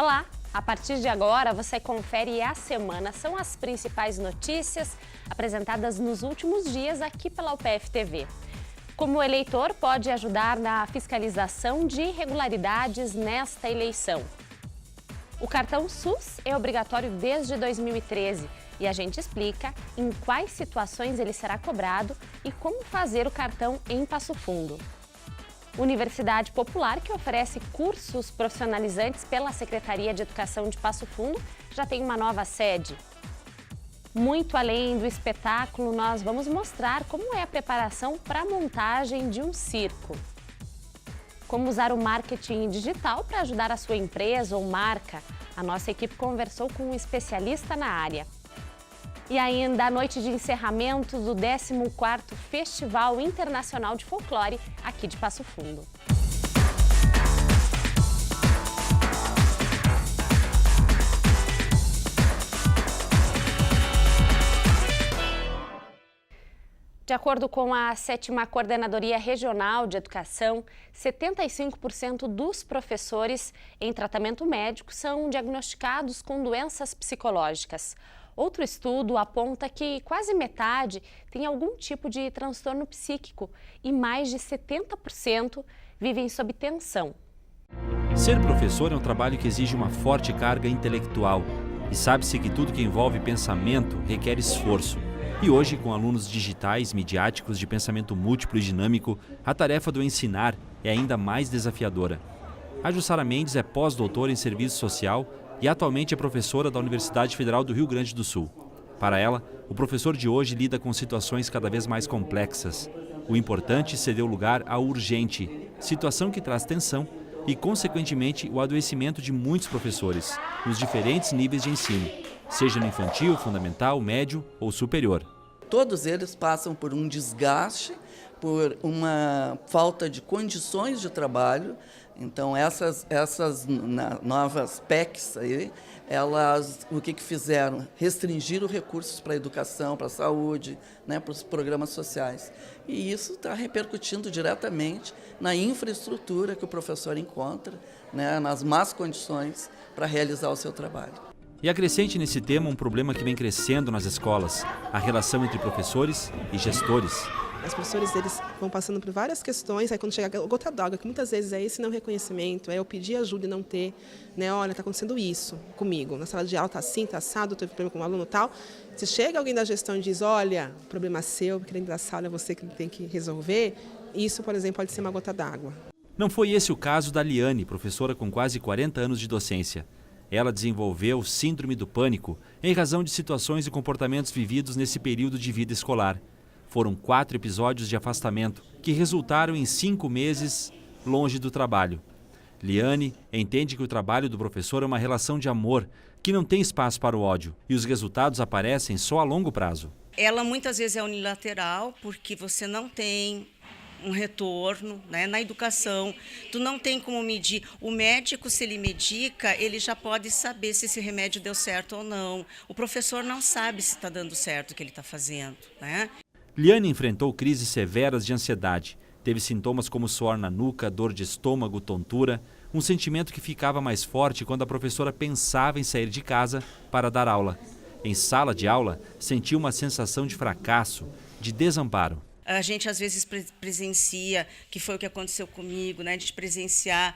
Olá! A partir de agora, você confere a semana. São as principais notícias apresentadas nos últimos dias aqui pela UPF TV. Como o eleitor pode ajudar na fiscalização de irregularidades nesta eleição? O cartão SUS é obrigatório desde 2013 e a gente explica em quais situações ele será cobrado e como fazer o cartão em Passo Fundo. Universidade Popular, que oferece cursos profissionalizantes pela Secretaria de Educação de Passo Fundo, já tem uma nova sede. Muito além do espetáculo, nós vamos mostrar como é a preparação para a montagem de um circo. Como usar o marketing digital para ajudar a sua empresa ou marca. A nossa equipe conversou com um especialista na área. E ainda a noite de encerramento do 14º Festival Internacional de Folclore aqui de Passo Fundo. De acordo com a 7ª Coordenadoria Regional de Educação, 75% dos professores em tratamento médico são diagnosticados com doenças psicológicas. Outro estudo aponta que quase metade tem algum tipo de transtorno psíquico e mais de 70% vivem sob tensão. Ser professor é um trabalho que exige uma forte carga intelectual e sabe-se que tudo que envolve pensamento requer esforço. E hoje, com alunos digitais, midiáticos de pensamento múltiplo e dinâmico, a tarefa do ensinar é ainda mais desafiadora. A Jussara Mendes é pós-doutora em serviço social e atualmente é professora da Universidade Federal do Rio Grande do Sul. Para ela, o professor de hoje lida com situações cada vez mais complexas. O importante cedeu lugar ao urgente, situação que traz tensão e, consequentemente, o adoecimento de muitos professores, nos diferentes níveis de ensino, seja no infantil, fundamental, médio ou superior. Todos eles passam por um desgaste, por uma falta de condições de trabalho. Então, essas novas PECs, aí, elas o que fizeram? Restringiram recursos para a educação, para a saúde, né, para os programas sociais. E isso está repercutindo diretamente na infraestrutura que o professor encontra, né, nas más condições para realizar o seu trabalho. E acrescente nesse tema um problema que vem crescendo nas escolas, a relação entre professores e gestores. Os professores eles vão passando por várias questões, aí quando chega a gota d'água, que muitas vezes é esse não reconhecimento, é eu pedir ajuda e não ter, né? Olha, está acontecendo isso comigo, na sala de aula está assim, está assado, teve problema com um aluno tal. Se chega alguém da gestão e diz, olha, o problema é seu, porque dentro da sala é você que tem que resolver, isso, por exemplo, pode ser uma gota d'água. Não foi esse o caso da Liane, professora com quase 40 anos de docência. Ela desenvolveu síndrome do pânico em razão de situações e comportamentos vividos nesse período de vida escolar. Foram 4 episódios de afastamento que resultaram em 5 meses longe do trabalho. Liane entende que o trabalho do professor é uma relação de amor, que não tem espaço para o ódio, e os resultados aparecem só a longo prazo. Ela muitas vezes é unilateral, porque você não tem um retorno, né? Na educação, tu não tem como medir. O médico, se ele medica, ele já pode saber se esse remédio deu certo ou não. O professor não sabe se está dando certo o que ele está fazendo, né? Liane enfrentou crises severas de ansiedade. Teve sintomas como suor na nuca, dor de estômago, tontura, um sentimento que ficava mais forte quando a professora pensava em sair de casa para dar aula. Em sala de aula, sentiu uma sensação de fracasso, de desamparo. A gente às vezes presencia, que foi o que aconteceu comigo, né, de presenciar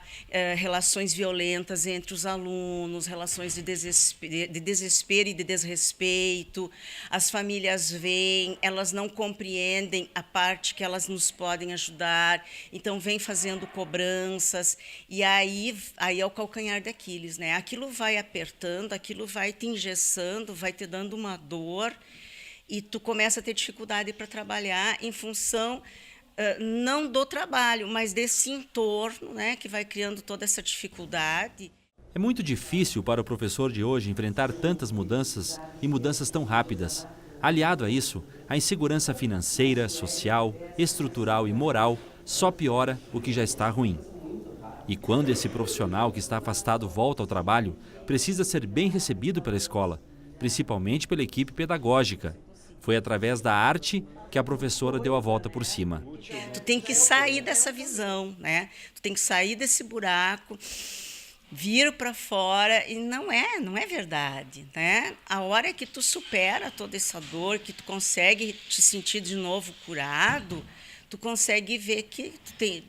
relações violentas entre os alunos, relações de desespero e de desrespeito. As famílias veem, elas não compreendem a parte que elas nos podem ajudar, então vem fazendo cobranças, e aí é o calcanhar de Aquiles, né? Aquilo vai apertando, aquilo vai te engessando, vai te dando uma dor, e tu começa a ter dificuldade para trabalhar em função não do trabalho, mas desse entorno, né, que vai criando toda essa dificuldade. É muito difícil para o professor de hoje enfrentar tantas mudanças e mudanças tão rápidas. Aliado a isso, a insegurança financeira, social, estrutural e moral só piora o que já está ruim. E quando esse profissional que está afastado volta ao trabalho, precisa ser bem recebido pela escola, principalmente pela equipe pedagógica. Foi através da arte que a professora deu a volta por cima. Tu tem que sair dessa visão, né? Tu tem que sair desse buraco, vir para fora e não é verdade, né? A hora que tu supera toda essa dor, que tu consegue te sentir de novo curado, tu consegue ver que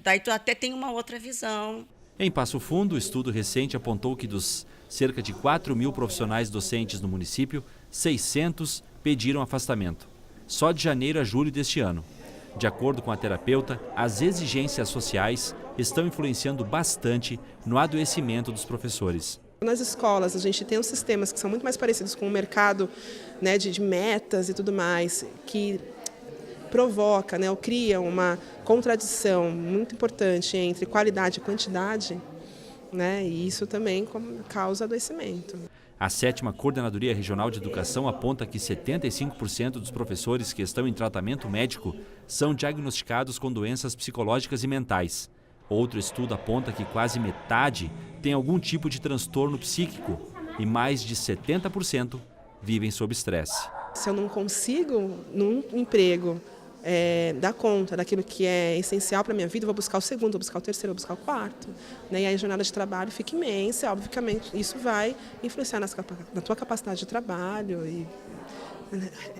daí tu até tem uma outra visão. Em Passo Fundo, o estudo recente apontou que dos cerca de 4.000 profissionais docentes no município, 600 pediram afastamento, só de janeiro a julho deste ano. De acordo com a terapeuta, as exigências sociais estão influenciando bastante no adoecimento dos professores. Nas escolas, a gente tem uns sistemas que são muito mais parecidos com o mercado, né, de metas e tudo mais, que provoca, né, ou cria uma contradição muito importante entre qualidade e quantidade, né, e isso também causa adoecimento. A 7ª Coordenadoria Regional de Educação aponta que 75% dos professores que estão em tratamento médico são diagnosticados com doenças psicológicas e mentais. Outro estudo aponta que quase metade tem algum tipo de transtorno psíquico e mais de 70% vivem sob estresse. Se eu não consigo, num emprego, dar conta daquilo que é essencial para a minha vida, eu vou buscar o segundo, vou buscar o terceiro, vou buscar o quarto. Né? E aí a jornada de trabalho fica imensa, obviamente isso vai influenciar na tua capacidade de trabalho. E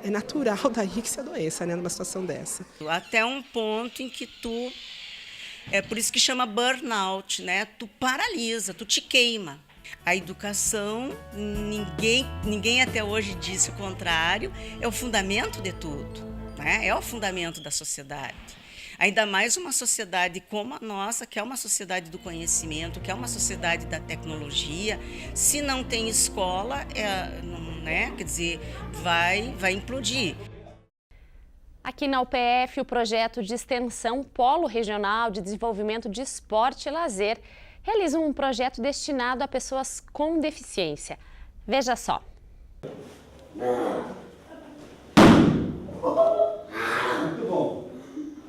é natural daí que se adoeça, né, numa situação dessa. Até um ponto em que tu... É por isso que chama burnout, né? Tu paralisa, tu te queima. A educação, ninguém até hoje disse o contrário, é o fundamento de tudo. É o fundamento da sociedade. Ainda mais uma sociedade como a nossa, que é uma sociedade do conhecimento, que é uma sociedade da tecnologia. Se não tem escola, quer dizer, vai implodir. Aqui na UPF, o projeto de extensão Polo Regional de Desenvolvimento de Esporte e Lazer realiza um projeto destinado a pessoas com deficiência. Veja só.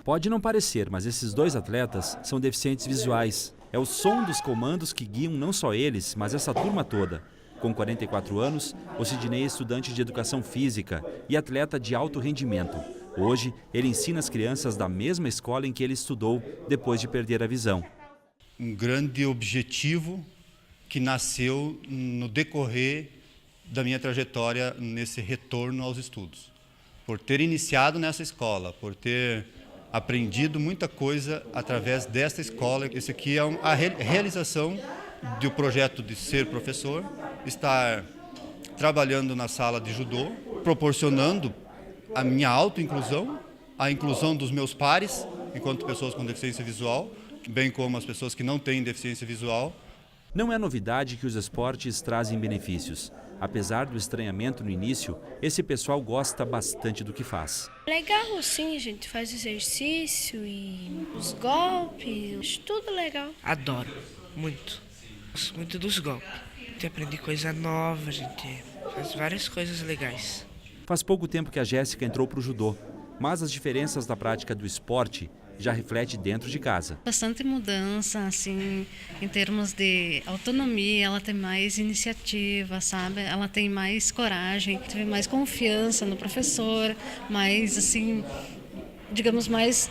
Pode não parecer, mas esses dois atletas são deficientes visuais. É o som dos comandos que guiam não só eles, mas essa turma toda. Com 44 anos, o Sidney é estudante de educação física e atleta de alto rendimento. Hoje, ele ensina as crianças da mesma escola em que ele estudou depois de perder a visão. Um grande objetivo que nasceu no decorrer da minha trajetória nesse retorno aos estudos. Por ter iniciado nessa escola, por ter aprendido muita coisa através desta escola. Esse aqui é a realização do projeto de ser professor, estar trabalhando na sala de judô, proporcionando a minha autoinclusão, a inclusão dos meus pares, enquanto pessoas com deficiência visual, bem como as pessoas que não têm deficiência visual. Não é novidade que os esportes trazem benefícios. Apesar do estranhamento no início, esse pessoal gosta bastante do que faz. Legal, sim, a gente faz exercício e os golpes, tudo legal. Adoro, muito. Gosto muito dos golpes. A gente aprende coisa nova, a gente faz várias coisas legais. Faz pouco tempo que a Jéssica entrou para o judô, mas as diferenças da prática do esporte já reflete dentro de casa. Bastante mudança, assim, em termos de autonomia, ela tem mais iniciativa, sabe? Ela tem mais coragem, teve mais confiança no professor, mais, assim, digamos, mais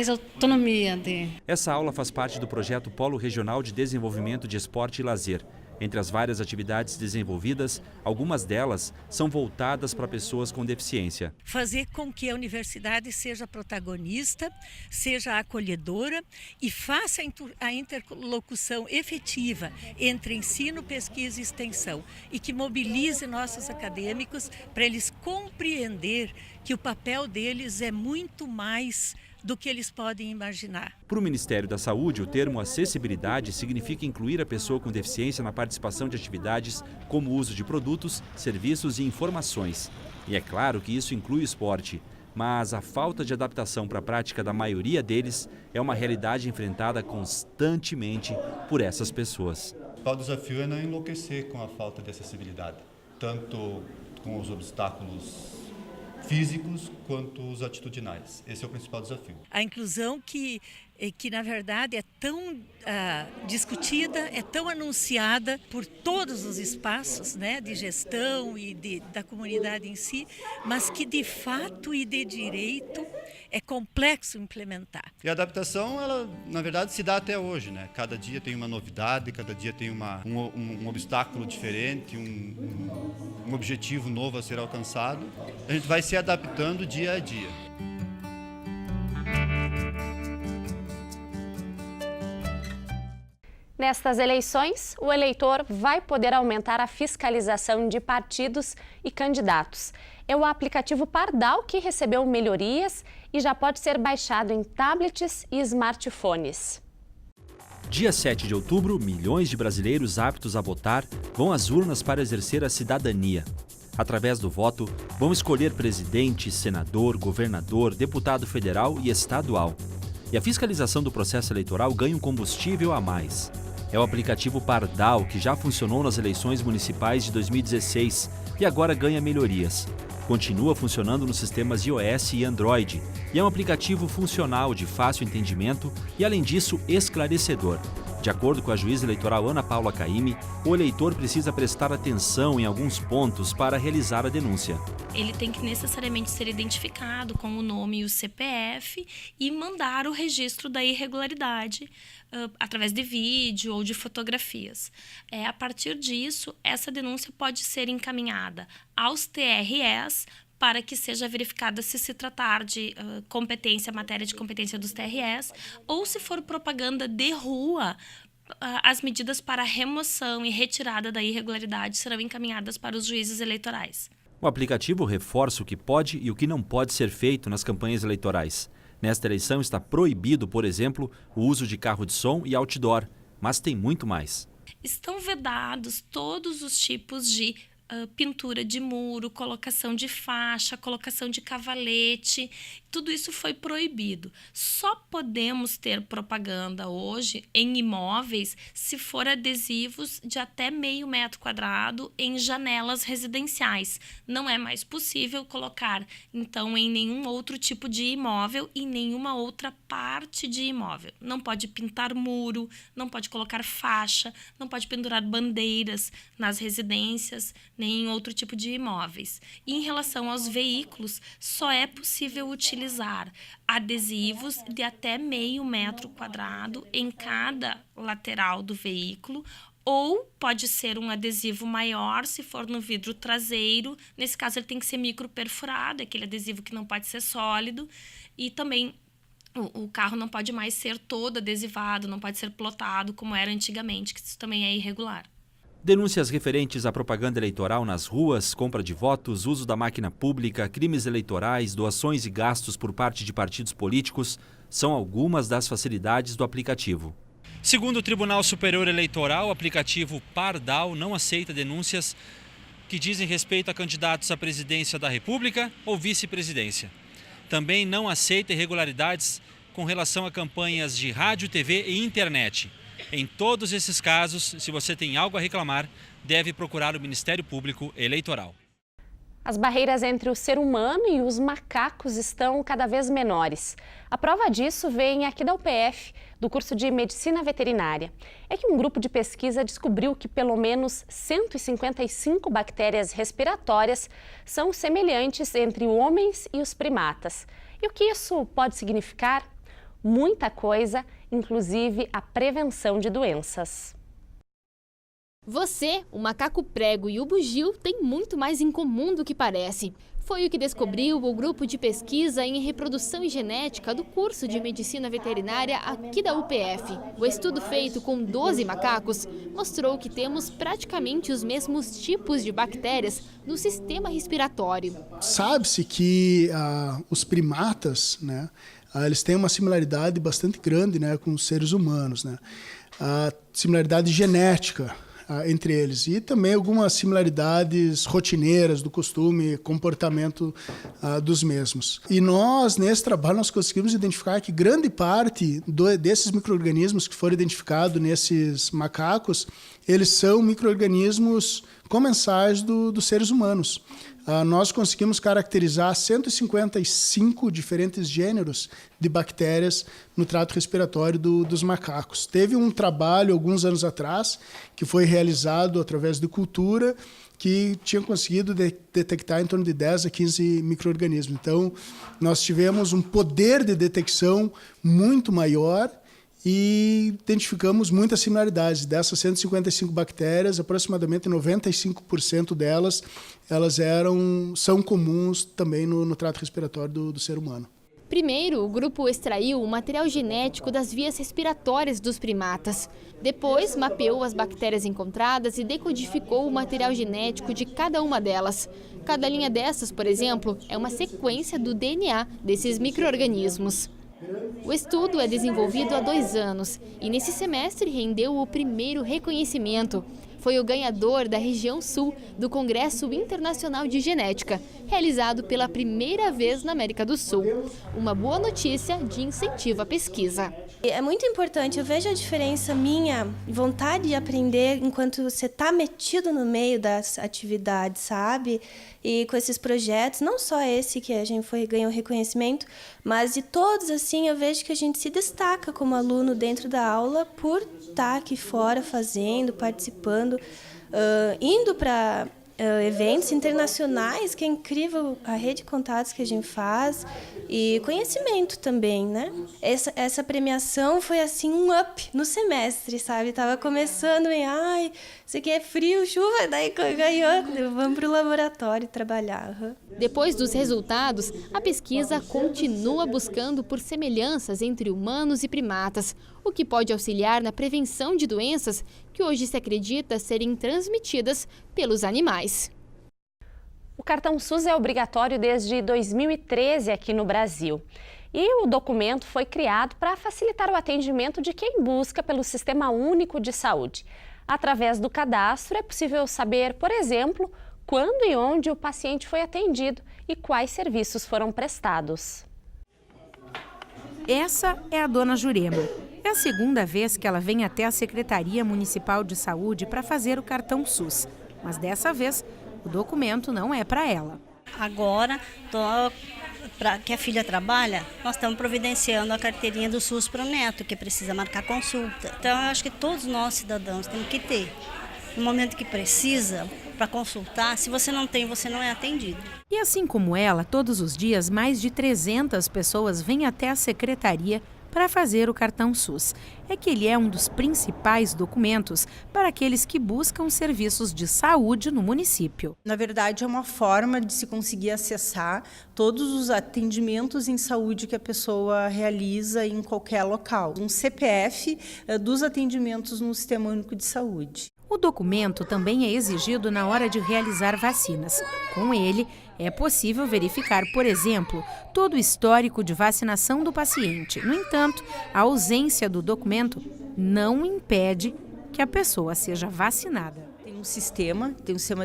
autonomia. Essa aula faz parte do projeto Polo Regional de Desenvolvimento de Esporte e Lazer. Entre as várias atividades desenvolvidas, algumas delas são voltadas para pessoas com deficiência. Fazer com que a universidade seja protagonista, seja acolhedora e faça a interlocução efetiva entre ensino, pesquisa e extensão e que mobilize nossos acadêmicos para eles compreender que o papel deles é muito mais do que eles podem imaginar. Para o Ministério da Saúde, o termo acessibilidade significa incluir a pessoa com deficiência na participação de atividades como o uso de produtos, serviços e informações. E é claro que isso inclui o esporte, mas a falta de adaptação para a prática da maioria deles é uma realidade enfrentada constantemente por essas pessoas. O principal desafio é não enlouquecer com a falta de acessibilidade, tanto com os obstáculos físicos quanto os atitudinais. Esse é o principal desafio. A inclusão que na verdade é tão discutida, é tão anunciada por todos os espaços, né, de gestão e da comunidade em si, mas que de fato e de direito é complexo implementar. E a adaptação, ela, na verdade, se dá até hoje, né? Cada dia tem uma novidade, cada dia tem um obstáculo diferente, um objetivo novo a ser alcançado. A gente vai se adaptando dia a dia. Nestas eleições, o eleitor vai poder aumentar a fiscalização de partidos e candidatos. É o aplicativo Pardal que recebeu melhorias e já pode ser baixado em tablets e smartphones. Dia 7 de outubro, milhões de brasileiros aptos a votar vão às urnas para exercer a cidadania. Através do voto, vão escolher presidente, senador, governador, deputado federal e estadual. E a fiscalização do processo eleitoral ganha um combustível a mais. É o aplicativo Pardal, que já funcionou nas eleições municipais de 2016 e agora ganha melhorias. Continua funcionando nos sistemas iOS e Android e é um aplicativo funcional, de fácil entendimento e, além disso, esclarecedor. De acordo com a juíza eleitoral Ana Paula Caymmi, o eleitor precisa prestar atenção em alguns pontos para realizar a denúncia. Ele tem que necessariamente ser identificado com o nome e o CPF e mandar o registro da irregularidade através de vídeo ou de fotografias. A partir disso, essa denúncia pode ser encaminhada aos TREs para que seja verificada se tratar de matéria de competência dos TREs, ou se for propaganda de rua, as medidas para remoção e retirada da irregularidade serão encaminhadas para os juízes eleitorais. O aplicativo reforça o que pode e o que não pode ser feito nas campanhas eleitorais. Nesta eleição está proibido, por exemplo, o uso de carro de som e outdoor, mas tem muito mais. Estão vedados todos os tipos de pintura de muro, colocação de faixa, colocação de cavalete, tudo isso foi proibido. Só podemos ter propaganda hoje em imóveis se for adesivos de até meio metro quadrado em janelas residenciais. Não é mais possível colocar, então, em nenhum outro tipo de imóvel e nenhuma outra parte de imóvel. Não pode pintar muro, não pode colocar faixa, não pode pendurar bandeiras nas residências, nem em outro tipo de imóveis. E em relação aos veículos, só é possível utilizar adesivos de até meio metro quadrado em cada lateral do veículo, ou pode ser um adesivo maior se for no vidro traseiro. Nesse caso, ele tem que ser microperfurado, aquele adesivo que não pode ser sólido, e também o carro não pode mais ser todo adesivado, não pode ser plotado como era antigamente, que isso também é irregular. Denúncias referentes à propaganda eleitoral nas ruas, compra de votos, uso da máquina pública, crimes eleitorais, doações e gastos por parte de partidos políticos são algumas das facilidades do aplicativo. Segundo o Tribunal Superior Eleitoral, o aplicativo Pardal não aceita denúncias que dizem respeito a candidatos à presidência da República ou vice-presidência. Também não aceita irregularidades com relação a campanhas de rádio, TV e internet. Em todos esses casos, se você tem algo a reclamar, deve procurar o Ministério Público Eleitoral. As barreiras entre o ser humano e os macacos estão cada vez menores. A prova disso vem aqui da UPF, do curso de Medicina Veterinária. É que um grupo de pesquisa descobriu que pelo menos 155 bactérias respiratórias são semelhantes entre homens e os primatas. E o que isso pode significar? Muita coisa, inclusive a prevenção de doenças. Você, o macaco prego e o bugio têm muito mais em comum do que parece. Foi o que descobriu o grupo de pesquisa em reprodução e genética do curso de Medicina Veterinária aqui da UPF. O estudo feito com 12 macacos mostrou que temos praticamente os mesmos tipos de bactérias no sistema respiratório. Sabe-se que os primatas, né, eles têm uma similaridade bastante grande, né, com os seres humanos, né? A similaridade genética entre eles e também algumas similaridades rotineiras do costume, comportamento dos mesmos. E nós, nesse trabalho, nós conseguimos identificar que grande parte desses micro-organismos que foram identificados nesses macacos, eles são micro-organismos comensais dos seres humanos. Nós conseguimos caracterizar 155 diferentes gêneros de bactérias no trato respiratório dos macacos. Teve um trabalho, alguns anos atrás, que foi realizado através de cultura, que tinha conseguido detectar em torno de 10 a 15 micro-organismos. Então, nós tivemos um poder de detecção muito maior e identificamos muitas similaridades. Dessas 155 bactérias, aproximadamente 95% delas são comuns também no trato respiratório do ser humano. Primeiro, o grupo extraiu o material genético das vias respiratórias dos primatas. Depois, mapeou as bactérias encontradas e decodificou o material genético de cada uma delas. Cada linha dessas, por exemplo, é uma sequência do DNA desses micro-organismos. O estudo é desenvolvido há 2 anos e nesse semestre rendeu o primeiro reconhecimento. Foi o ganhador da região sul do Congresso Internacional de Genética, realizado pela primeira vez na América do Sul. Uma boa notícia de incentivo à pesquisa. É muito importante, eu vejo a diferença minha, vontade de aprender enquanto você está metido no meio das atividades, sabe? E com esses projetos, não só esse que a gente ganhou reconhecimento, mas de todos, assim, eu vejo que a gente se destaca como aluno dentro da aula por estar aqui fora fazendo, participando, indo para eventos internacionais, que é incrível a rede de contatos que a gente faz e conhecimento também, né? Essa premiação foi assim um up no semestre, sabe? Tava começando em, isso aqui é frio, chuva, daí ganhou, vamos para o laboratório trabalhar. Depois dos resultados, a pesquisa continua buscando por semelhanças entre humanos e primatas, o que pode auxiliar na prevenção de doenças que hoje se acredita serem transmitidas pelos animais. O cartão SUS é obrigatório desde 2013 aqui no Brasil. E o documento foi criado para facilitar o atendimento de quem busca pelo Sistema Único de Saúde. Através do cadastro é possível saber, por exemplo, quando e onde o paciente foi atendido e quais serviços foram prestados. Essa é a dona Jurema. É a segunda vez que ela vem até a Secretaria Municipal de Saúde para fazer o cartão SUS. Mas dessa vez, o documento não é para ela. Agora, para que a filha trabalha, nós estamos providenciando a carteirinha do SUS para o neto, que precisa marcar consulta. Então, eu acho que todos nós, cidadãos, temos que ter. No momento que precisa, para consultar, se você não tem, você não é atendido. E assim como ela, todos os dias, mais de 300 pessoas vêm até a secretaria para fazer o cartão SUS. É que ele é um dos principais documentos para aqueles que buscam serviços de saúde no município. Na verdade, é uma forma de se conseguir acessar todos os atendimentos em saúde que a pessoa realiza em qualquer local. Um CPF dos atendimentos no Sistema Único de Saúde. O documento também é exigido na hora de realizar vacinas. Com ele, é possível verificar, por exemplo, todo o histórico de vacinação do paciente. No entanto, a ausência do documento não impede que a pessoa seja vacinada. Tem um sistema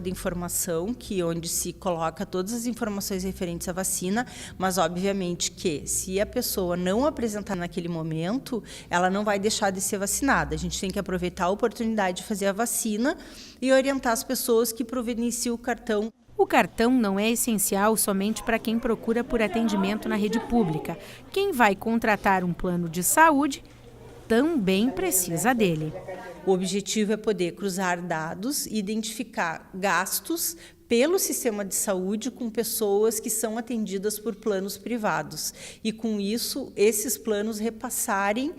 de informação onde se coloca todas as informações referentes à vacina, mas obviamente que se a pessoa não apresentar naquele momento, ela não vai deixar de ser vacinada. A gente tem que aproveitar a oportunidade de fazer a vacina e orientar as pessoas que providenciam o cartão. O cartão não é essencial somente para quem procura por atendimento na rede pública. Quem vai contratar um plano de saúde também precisa dele. O objetivo é poder cruzar dados e identificar gastos pelo sistema de saúde com pessoas que são atendidas por planos privados. E com isso, esses planos repassarem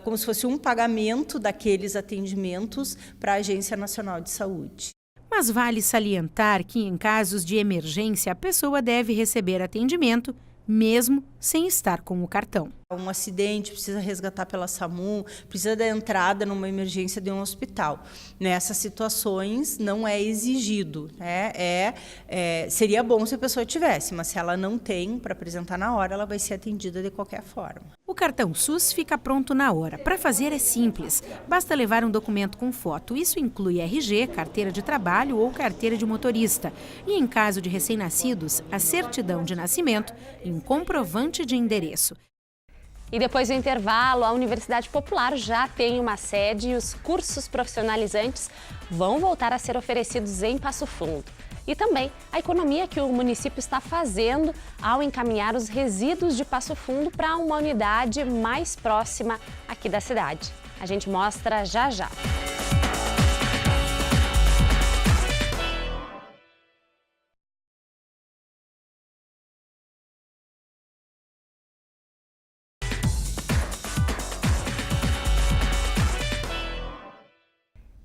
como se fosse um pagamento daqueles atendimentos para a Agência Nacional de Saúde. Mas vale salientar que, em casos de emergência, a pessoa deve receber atendimento mesmo sem estar com o cartão. Um acidente, precisa resgatar pela SAMU, precisa da entrada numa emergência de um hospital. Nessas situações não é exigido, né? Seria bom se a pessoa tivesse, mas se ela não tem para apresentar na hora, ela vai ser atendida de qualquer forma. O cartão SUS fica pronto na hora. Para fazer é simples, basta levar um documento com foto. Isso inclui RG, carteira de trabalho ou carteira de motorista. E em caso de recém-nascidos, a certidão de nascimento e um comprovante de endereço. E depois do intervalo, a Universidade Popular já tem uma sede e os cursos profissionalizantes vão voltar a ser oferecidos em Passo Fundo. E também a economia que o município está fazendo ao encaminhar os resíduos de Passo Fundo para uma unidade mais próxima aqui da cidade. A gente mostra já já.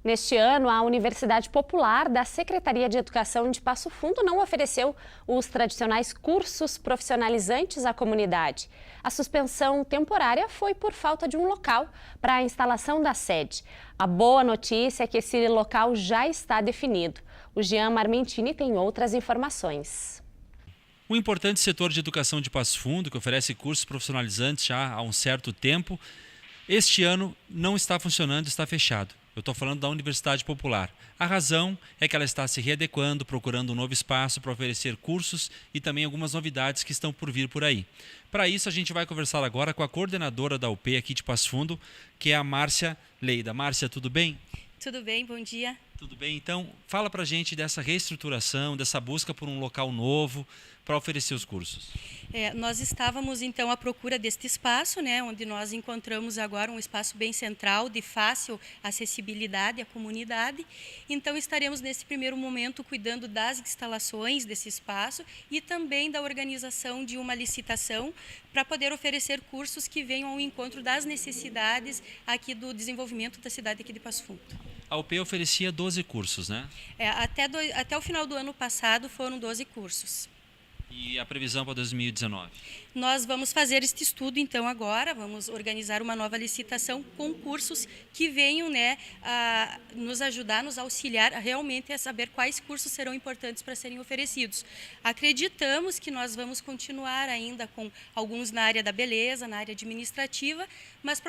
Neste ano, a Universidade Popular da Secretaria de Educação de Passo Fundo não ofereceu os tradicionais cursos profissionalizantes à comunidade. A suspensão temporária foi por falta de um local para a instalação da sede. A boa notícia é que esse local já está definido. O Jean Marmentini tem outras informações. Um importante setor de educação de Passo Fundo, que oferece cursos profissionalizantes já há um certo tempo, este ano não está funcionando, está fechado. Eu estou falando da Universidade Popular. A razão é que ela está se readequando, procurando um novo espaço para oferecer cursos e também algumas novidades que estão por vir por aí. Para isso, a gente vai conversar agora com a coordenadora da UP aqui de Passo Fundo, que é a Márcia Leida. Márcia, tudo bem? Tudo bem, bom dia. Tudo bem? Então, fala para a gente dessa reestruturação, dessa busca por um local novo para oferecer os cursos. Nós estávamos, então, à procura deste espaço, né, onde nós encontramos agora um espaço bem central, de fácil acessibilidade à comunidade. Então, estaremos, nesse primeiro momento, cuidando das instalações desse espaço e também da organização de uma licitação para poder oferecer cursos que venham ao encontro das necessidades aqui do desenvolvimento da cidade aqui de Passo Fundo. A UP oferecia 12 cursos, né? Até o final do ano passado foram 12 cursos. E a previsão para 2019? Nós vamos fazer este estudo, então, agora, vamos organizar uma nova licitação com cursos que venham, né, a nos ajudar, nos auxiliar realmente a saber quais cursos serão importantes para serem oferecidos. Acreditamos que nós vamos continuar ainda com alguns na área da beleza, na área administrativa, mas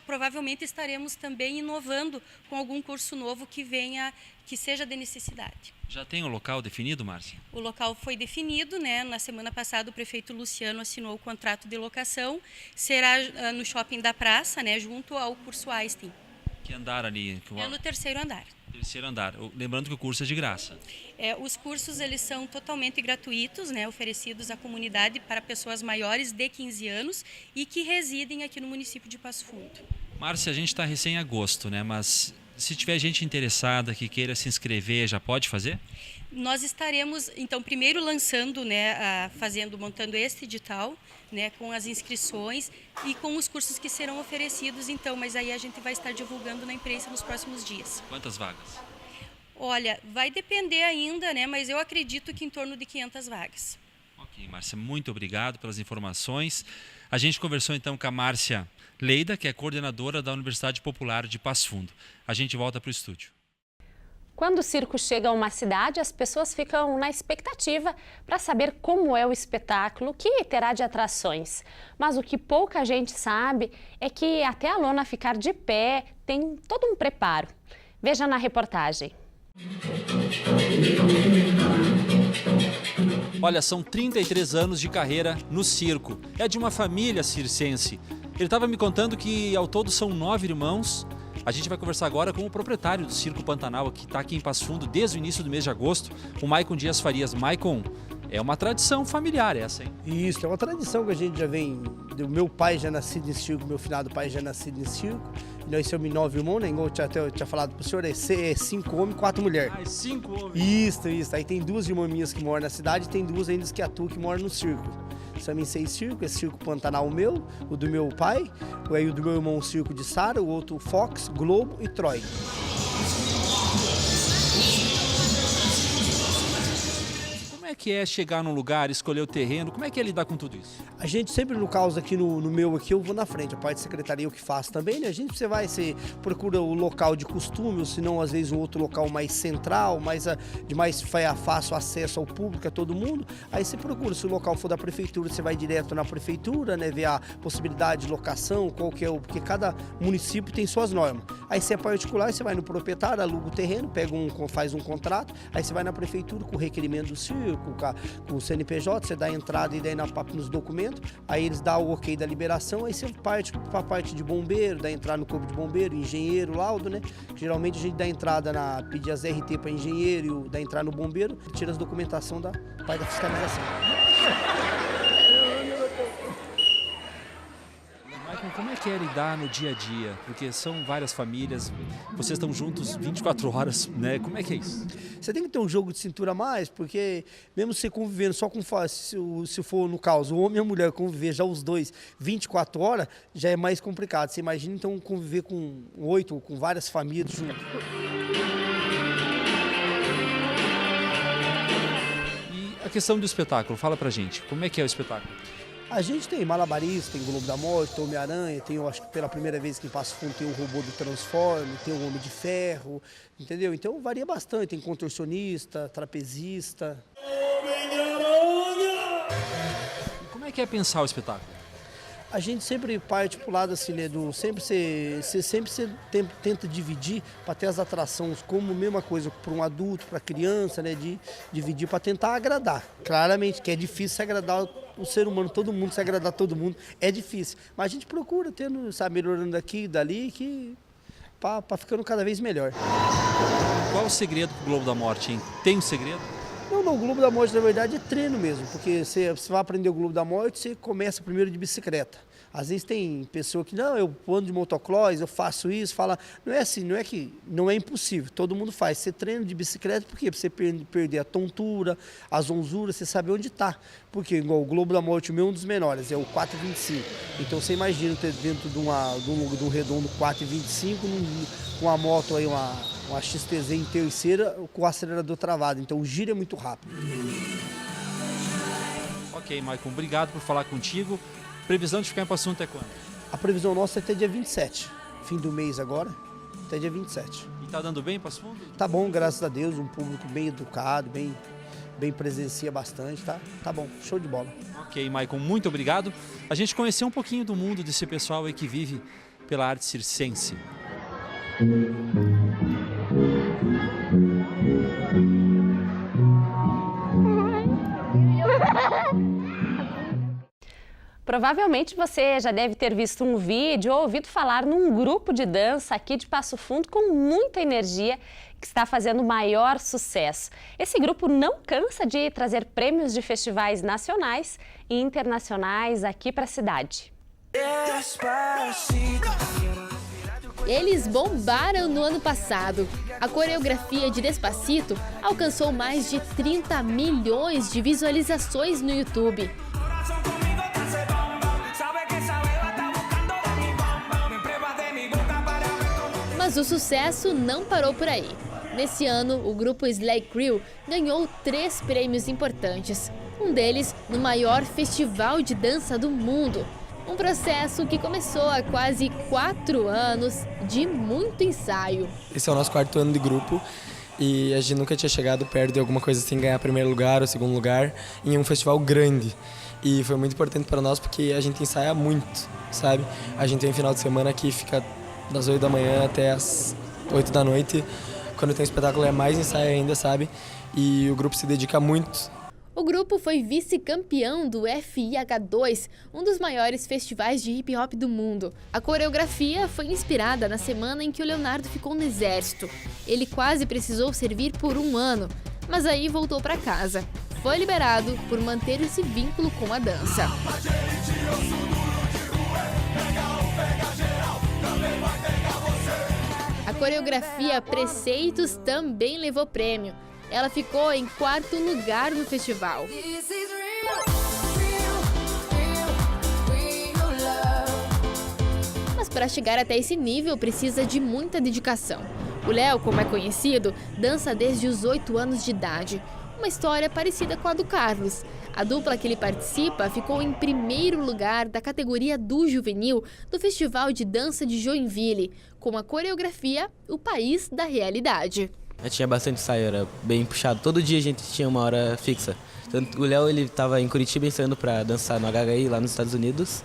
provavelmente estaremos também inovando com algum curso novo que seja de necessidade. Já tem o local definido, Márcia? O local foi definido, né? Na semana passada o prefeito Luciano assinou o contrato de locação. Será no shopping da praça, né? Junto ao curso Einstein. Que andar ali? É no terceiro andar. Terceiro andar. Lembrando que o curso é de graça. Os cursos eles são totalmente gratuitos, né? Oferecidos à comunidade para pessoas maiores de 15 anos e que residem aqui no município de Passo Fundo. Márcia, a gente está recém em agosto, né? Mas se tiver gente interessada que queira se inscrever, já pode fazer? Nós estaremos, então, primeiro lançando, né, montando este edital, né, com as inscrições e com os cursos que serão oferecidos, então, mas aí a gente vai estar divulgando na imprensa nos próximos dias. Quantas vagas? Olha, vai depender ainda, né, mas eu acredito que em torno de 500 vagas. Ok, Márcia, muito obrigado pelas informações. A gente conversou então com a Márcia Leida, que é coordenadora da Universidade Popular de Passo Fundo. A gente volta para o estúdio. Quando o circo chega a uma cidade, as pessoas ficam na expectativa para saber como é o espetáculo, o que terá de atrações. Mas o que pouca gente sabe é que até a lona ficar de pé tem todo um preparo. Veja na reportagem. Olha, são 33 anos de carreira no circo. É de uma família circense. Ele estava me contando que ao todo são 9 irmãos. A gente vai conversar agora com o proprietário do Circo Pantanal, que está aqui em Passo Fundo desde o início do mês de agosto, o Maicon Dias Farias. Maicon, é uma tradição familiar essa, hein? Isso, é uma tradição que a gente já vem... O meu pai já nascido em circo, meu finado pai já nascido em circo. Nós somos 9 irmãos, né? Igual eu tinha falado para o senhor, é 5 homens e 4 mulheres. Ah, 5 homens? Isso. Aí tem 2 irmãs minhas que moram na cidade e tem 2 ainda que atuam, que moram no circo. Somos em 6 circos, esse circo Pantanal meu, o do meu pai, aí o do meu irmão o circo de Sara, o outro Fox, Globo e Troy. Como é que é chegar num lugar, escolher o terreno? Como é que é lidar com tudo isso? A gente sempre, no caso aqui no meu aqui, eu vou na frente, a parte de secretaria eu que faço também, né? A gente você procura o local de costume, ou se não, às vezes um outro local mais central, de mais fácil acesso ao público, a todo mundo. Aí você procura, se o local for da prefeitura, você vai direto na prefeitura, né? Ver a possibilidade de locação, qual que é porque cada município tem suas normas. Aí se é particular, você vai no proprietário, aluga o terreno, faz um contrato, aí você vai na prefeitura com o requerimento do circo, com o CNPJ, você dá a entrada e daí nos documentos, aí eles dão o ok da liberação, aí você parte para a parte de bombeiro, dá entrada no corpo de bombeiro, engenheiro, laudo, né? Geralmente a gente dá entrada pedir as RT para engenheiro e dá entrada no bombeiro, tira as documentação da parte da fiscalização. Como é que é lidar no dia a dia? Porque são várias famílias, vocês estão juntos 24 horas, né? Como é que é isso? Você tem que ter um jogo de cintura a mais, porque mesmo você convivendo só com, se for no caso, o homem e a mulher conviver já os dois 24 horas, já é mais complicado. Você imagina então conviver com 8, com várias famílias juntos. E a questão do espetáculo, fala pra gente, como é que é o espetáculo? A gente tem malabarista, tem Globo da Morte, tem Homem-Aranha, tem, eu acho que pela primeira vez que em Passo Fundo tem o robô do Transforme, tem o Homem de Ferro, entendeu? Então varia bastante, tem contorcionista, trapezista. E como é que é pensar o espetáculo? A gente sempre parte pro lado assim, né, você tenta dividir para ter as atrações como mesma coisa para um adulto, para criança, né, de dividir para tentar agradar. Claramente que é difícil se agradar o ser humano, todo mundo se agradar todo mundo, é difícil. Mas a gente procura melhorando daqui e dali, que para ficando cada vez melhor. Qual o segredo pro Globo da Morte, hein? Tem um segredo? Não, o Globo da Morte, na verdade, é treino mesmo, porque você vai aprender o Globo da Morte, você começa primeiro de bicicleta. Às vezes tem pessoa que, não, eu ando de motocross, eu faço isso, fala, não é assim, não é impossível, todo mundo faz. Você treina de bicicleta, por quê? Para você perder a tontura, as onzuras, você sabe onde está. Porque igual o Globo da Morte, o meu é um dos menores, é o 4,25. Então você imagina ter dentro de um redondo 4,25, com uma moto aí, uma XTZ em terceira com o acelerador travado, então o giro é muito rápido. Ok, Maicon, obrigado por falar contigo. Previsão de ficar em Passo Fundo até quando? A previsão nossa é até dia 27, fim do mês agora, até dia 27. E tá dando bem em Passo Fundo? Tá bom, graças a Deus, um público bem educado, bem presencia bastante, tá bom, show de bola. Ok, Maicon, muito obrigado. A gente conheceu um pouquinho do mundo desse pessoal aí que vive pela arte circense. Provavelmente você já deve ter visto um vídeo ou ouvido falar num grupo de dança aqui de Passo Fundo com muita energia que está fazendo maior sucesso. Esse grupo não cansa de trazer prêmios de festivais nacionais e internacionais aqui para a cidade. Eles bombaram no ano passado. A coreografia de Despacito alcançou mais de 30 milhões de visualizações no YouTube. Mas o sucesso não parou por aí. Nesse ano, o grupo Slag Crew ganhou 3 prêmios importantes. Um deles no maior festival de dança do mundo. Um processo que começou há quase 4 anos de muito ensaio. Esse é o nosso 4º ano de grupo e a gente nunca tinha chegado perto de alguma coisa assim, ganhar primeiro lugar ou segundo lugar em um festival grande. E foi muito importante para nós porque a gente ensaia muito, sabe? A gente tem um final de semana que fica das 8 da manhã até as 8 da noite. Quando tem espetáculo é mais ensaio ainda, sabe? E o grupo se dedica muito. O grupo foi vice-campeão do FIH2, um dos maiores festivais de hip-hop do mundo. A coreografia foi inspirada na semana em que o Leonardo ficou no exército. Ele quase precisou servir por 1 ano, mas aí voltou para casa. Foi liberado por manter esse vínculo com a dança. A coreografia Preceitos também levou prêmio. Ela ficou em 4º lugar no festival. Mas para chegar até esse nível precisa de muita dedicação. O Léo, como é conhecido, dança desde os 8 anos de idade. Uma história parecida com a do Carlos. A dupla que ele participa ficou em 1º lugar da categoria do juvenil do Festival de Dança de Joinville, com a coreografia O País da Realidade. Eu tinha bastante ensaio, era bem puxado. Todo dia a gente tinha uma hora fixa. Tanto o Léo, ele estava em Curitiba ensaiando para dançar no HHI, lá nos Estados Unidos.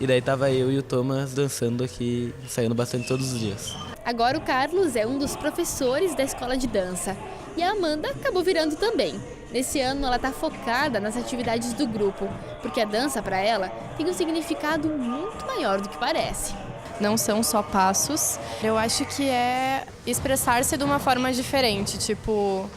E daí tava eu e o Thomas dançando aqui, ensaiando bastante todos os dias. Agora o Carlos é um dos professores da escola de dança. E a Amanda acabou virando também. Nesse ano, ela está focada nas atividades do grupo, porque a dança, para ela, tem um significado muito maior do que parece. Não são só passos. Eu acho que é expressar-se de uma forma diferente, tipo,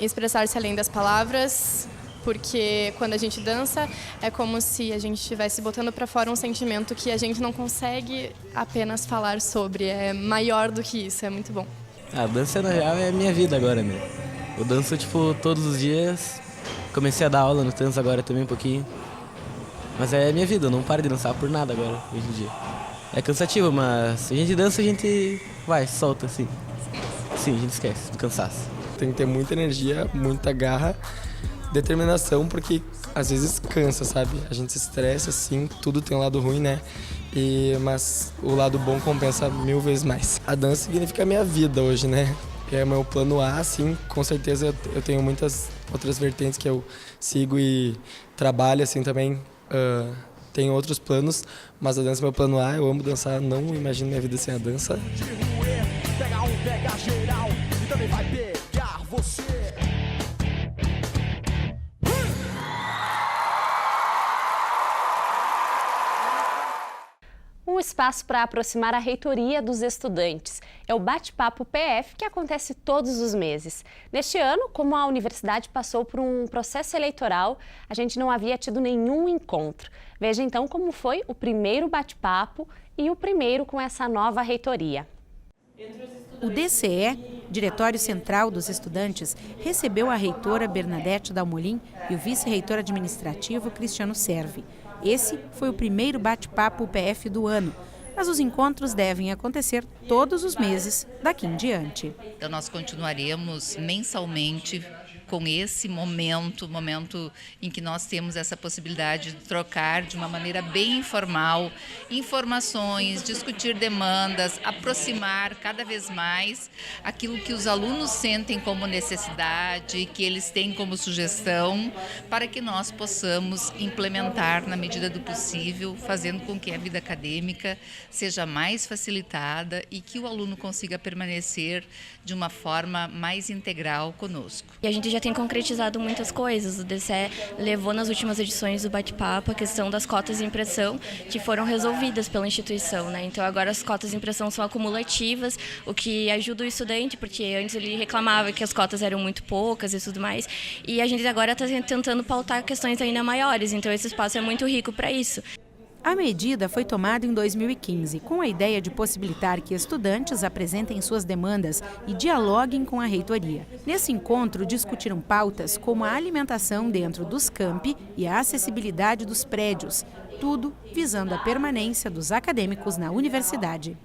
expressar-se além das palavras, porque quando a gente dança é como se a gente estivesse botando para fora um sentimento que a gente não consegue apenas falar sobre, é maior do que isso, é muito bom. A dança, na real, é a minha vida agora, né? Eu danço, todos os dias. Comecei a dar aula no dança agora também um pouquinho. Mas é a minha vida, eu não paro de dançar por nada agora, hoje em dia. É cansativo, mas a gente dança, a gente vai, solta, assim. Sim, a gente esquece do cansaço. Tem que ter muita energia, muita garra, determinação, porque às vezes cansa, sabe? A gente se estressa, assim, tudo tem um lado ruim, né? Mas o lado bom compensa 1000 vezes mais. A dança significa a minha vida hoje, né? É meu plano A, assim, com certeza eu tenho muitas outras vertentes que eu sigo e trabalho, assim, também. Tenho outros planos, mas a dança é meu plano A, eu amo dançar, não imagino minha vida sem a dança. Um espaço para aproximar a reitoria dos estudantes. É o Bate-Papo PF, que acontece todos os meses. Neste ano, como a universidade passou por um processo eleitoral, a gente não havia tido nenhum encontro. Veja então como foi o primeiro bate-papo e o primeiro com essa nova reitoria. O DCE, Diretório Central dos Estudantes, recebeu a reitora Bernadette Dalmolin e o vice-reitor administrativo Cristiano Servi. Esse foi o primeiro bate-papo PF do ano, mas os encontros devem acontecer todos os meses daqui em diante. Então nós continuaremos mensalmente com esse momento em que nós temos essa possibilidade de trocar de uma maneira bem informal informações, discutir demandas, aproximar cada vez mais aquilo que os alunos sentem como necessidade, que eles têm como sugestão, para que nós possamos implementar na medida do possível, fazendo com que a vida acadêmica seja mais facilitada e que o aluno consiga permanecer de uma forma mais integral conosco. E a gente já tem concretizado muitas coisas. O DCE levou nas últimas edições do bate-papo a questão das cotas de impressão, que foram resolvidas pela instituição, né? Então agora as cotas de impressão são acumulativas, o que ajuda o estudante, porque antes ele reclamava que as cotas eram muito poucas e tudo mais. E a gente agora está tentando pautar questões ainda maiores, então esse espaço é muito rico para isso. A medida foi tomada em 2015, com a ideia de possibilitar que estudantes apresentem suas demandas e dialoguem com a reitoria. Nesse encontro, discutiram pautas como a alimentação dentro dos campi e a acessibilidade dos prédios, tudo visando a permanência dos acadêmicos na universidade.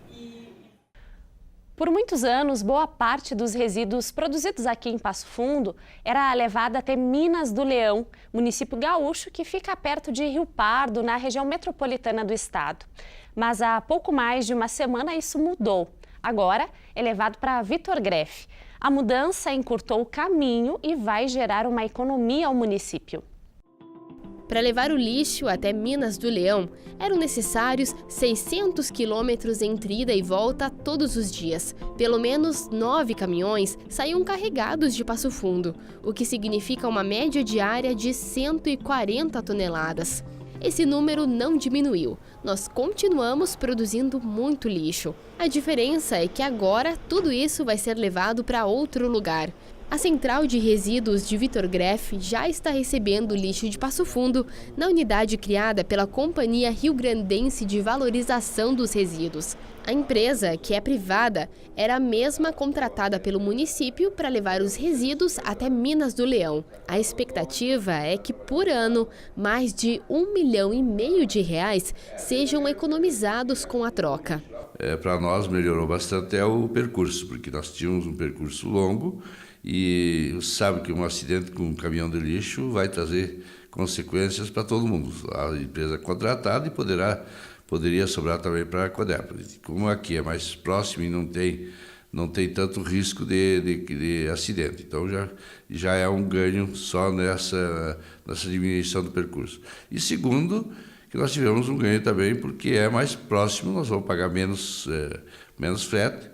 Por muitos anos, boa parte dos resíduos produzidos aqui em Passo Fundo era levada até Minas do Leão, município gaúcho que fica perto de Rio Pardo, na região metropolitana do estado. Mas há pouco mais de uma semana isso mudou. Agora é levado para Vitor Greff. A mudança encurtou o caminho e vai gerar uma economia ao município. Para levar o lixo até Minas do Leão, eram necessários 600 quilômetros entre ida e volta todos os dias. Pelo menos 9 caminhões saíam carregados de Passo Fundo, o que significa uma média diária de 140 toneladas. Esse número não diminuiu. Nós continuamos produzindo muito lixo. A diferença é que agora tudo isso vai ser levado para outro lugar. A Central de Resíduos de Vitor Greff já está recebendo lixo de Passo Fundo na unidade criada pela Companhia Rio Grandense de Valorização dos Resíduos. A empresa, que é privada, era a mesma contratada pelo município para levar os resíduos até Minas do Leão. A expectativa é que, por ano, mais de R$1,5 milhão sejam economizados com a troca. Para nós melhorou bastante o percurso, porque nós tínhamos um percurso longo e sabe que um acidente com um caminhão de lixo vai trazer consequências para todo mundo. A empresa contratada e poderia sobrar também para a Codepre. Como aqui é mais próximo e não tem tanto risco de acidente. Então já é um ganho só nessa diminuição do percurso. E segundo, que nós tivemos um ganho também porque é mais próximo, nós vamos pagar menos frete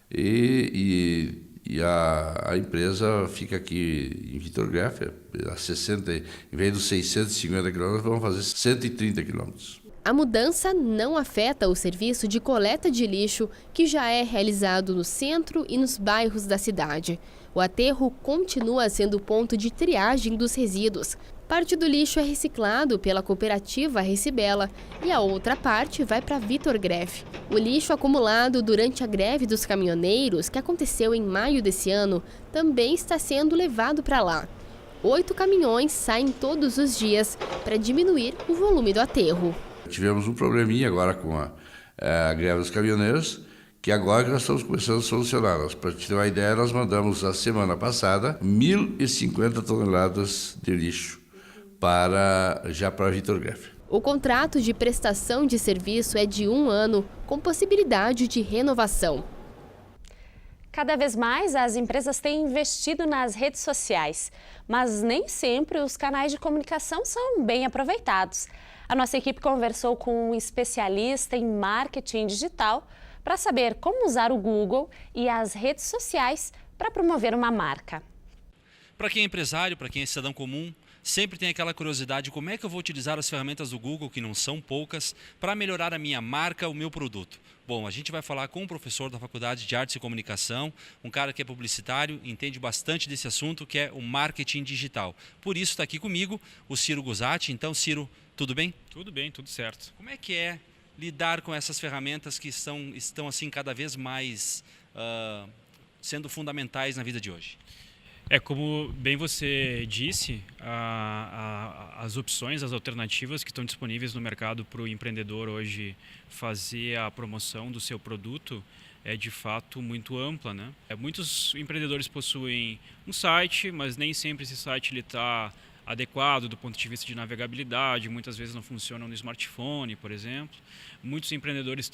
e E a empresa fica aqui em Vitor Greff, a 60, em vez dos 650 quilômetros, vamos fazer 130 quilômetros. A mudança não afeta o serviço de coleta de lixo que já é realizado no centro e nos bairros da cidade. O aterro continua sendo ponto de triagem dos resíduos. Parte do lixo é reciclado pela cooperativa Recibela e a outra parte vai para Vitor Greff. O lixo acumulado durante a greve dos caminhoneiros, que aconteceu em maio desse ano, também está sendo levado para lá. 8 caminhões saem todos os dias para diminuir o volume do aterro. Tivemos um probleminha agora com a greve dos caminhoneiros, que agora que nós estamos começando a solucionar. Para te ter uma ideia, nós mandamos a semana passada 1.050 toneladas de lixo para Vitor Greff. O contrato de prestação de serviço é de 1 ano, com possibilidade de renovação. Cada vez mais as empresas têm investido nas redes sociais, mas nem sempre os canais de comunicação são bem aproveitados. A nossa equipe conversou com um especialista em marketing digital para saber como usar o Google e as redes sociais para promover uma marca. Para quem é empresário, para quem é cidadão comum, sempre tem aquela curiosidade: como é que eu vou utilizar as ferramentas do Google, que não são poucas, para melhorar a minha marca, o meu produto? Bom, a gente vai falar com um professor da Faculdade de Artes e Comunicação, um cara que é publicitário, entende bastante desse assunto, que é o marketing digital. Por isso está aqui comigo o Ciro Guzatti. Então, Ciro, tudo bem? Tudo bem, tudo certo. Como é que é lidar com essas ferramentas que estão assim cada vez mais sendo fundamentais na vida de hoje? Como bem você disse, as opções, as alternativas que estão disponíveis no mercado para o empreendedor hoje fazer a promoção do seu produto é de fato muito ampla, né? Muitos empreendedores possuem um site, mas nem sempre esse site está adequado do ponto de vista de navegabilidade, muitas vezes não funcionam no smartphone, por exemplo. Muitos empreendedores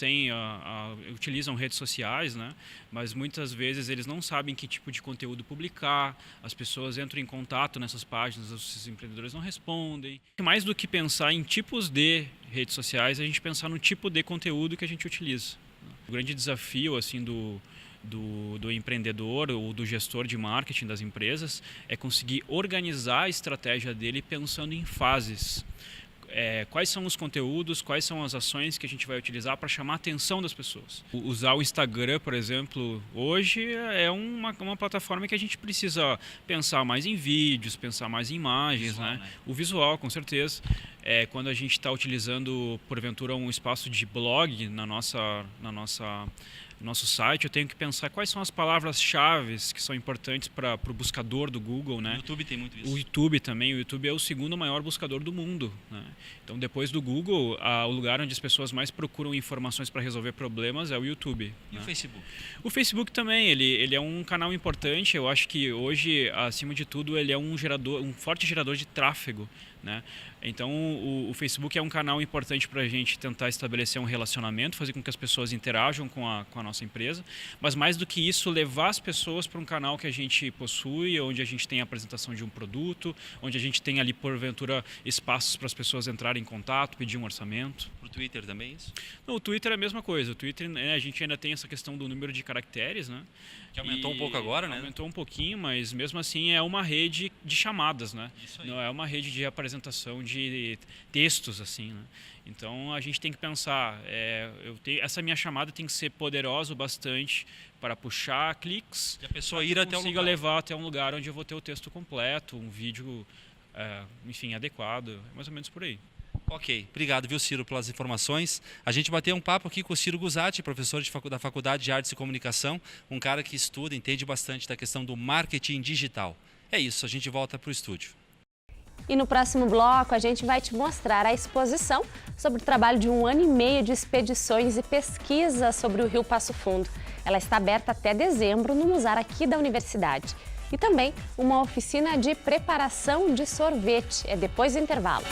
utilizam redes sociais, né? Mas muitas vezes eles não sabem que tipo de conteúdo publicar, as pessoas entram em contato nessas páginas, os empreendedores não respondem. Mais do que pensar em tipos de redes sociais, a gente pensar no tipo de conteúdo que a gente utiliza. O grande desafio assim, do empreendedor ou do gestor de marketing das empresas é conseguir organizar a estratégia dele pensando em fases. Quais são os conteúdos, quais são as ações que a gente vai utilizar para chamar a atenção das pessoas. Usar o Instagram, por exemplo, hoje é uma plataforma que a gente precisa pensar mais em vídeos, pensar mais em imagens, visual, né? O visual, com certeza. Quando a gente está utilizando, porventura, um espaço de blog no nosso site, eu tenho que pensar quais são as palavras-chave que são importantes para o buscador do Google, né? O YouTube tem muito isso. O YouTube também. O YouTube é o segundo maior buscador do mundo, né? Então, depois do Google, o lugar onde as pessoas mais procuram informações para resolver problemas é o YouTube. E o Facebook? O Facebook também. Ele é um canal importante. Eu acho que hoje, acima de tudo, ele é um forte gerador de tráfego, né? Então, o Facebook é um canal importante para a gente tentar estabelecer um relacionamento, fazer com que as pessoas interajam com a nossa empresa, mas mais do que isso, levar as pessoas para um canal que a gente possui, onde a gente tem a apresentação de um produto, onde a gente tem ali, porventura, espaços para as pessoas entrarem em contato, pedir um orçamento. Para o Twitter também é isso? Não, o Twitter é a mesma coisa. O Twitter, a gente ainda tem essa questão do número de caracteres, né? Que aumentou um pouco agora, né? Aumentou um pouquinho, mas mesmo assim é uma rede de chamadas, né? Não é uma rede de apresentação de textos, assim, né? Então a gente tem que pensar, essa minha chamada tem que ser poderosa o bastante para puxar cliques, e a pessoa ir até o lugar, levar até um lugar onde eu vou ter o texto completo, um vídeo, enfim, adequado, mais ou menos por aí. Ok, obrigado, viu, Ciro, pelas informações. A gente bateu um papo aqui com o Ciro Guzatti, professor da Faculdade de Artes e Comunicação, um cara que estuda, entende bastante da questão do marketing digital. É isso, a gente volta para o estúdio. E no próximo bloco a gente vai te mostrar a exposição sobre o trabalho de 1 ano e meio de expedições e pesquisa sobre o Rio Passo Fundo. Ela está aberta até dezembro no museu aqui da universidade. E também uma oficina de preparação de sorvete. É depois do intervalo.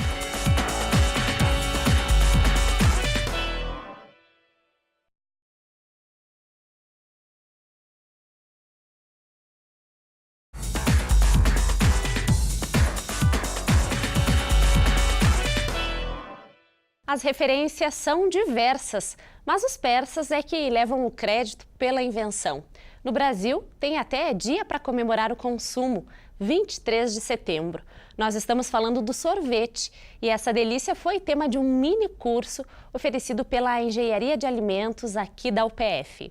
As referências são diversas, mas os persas é que levam o crédito pela invenção. No Brasil, tem até dia para comemorar o consumo, 23 de setembro. Nós estamos falando do sorvete e essa delícia foi tema de um mini curso oferecido pela Engenharia de Alimentos aqui da UPF.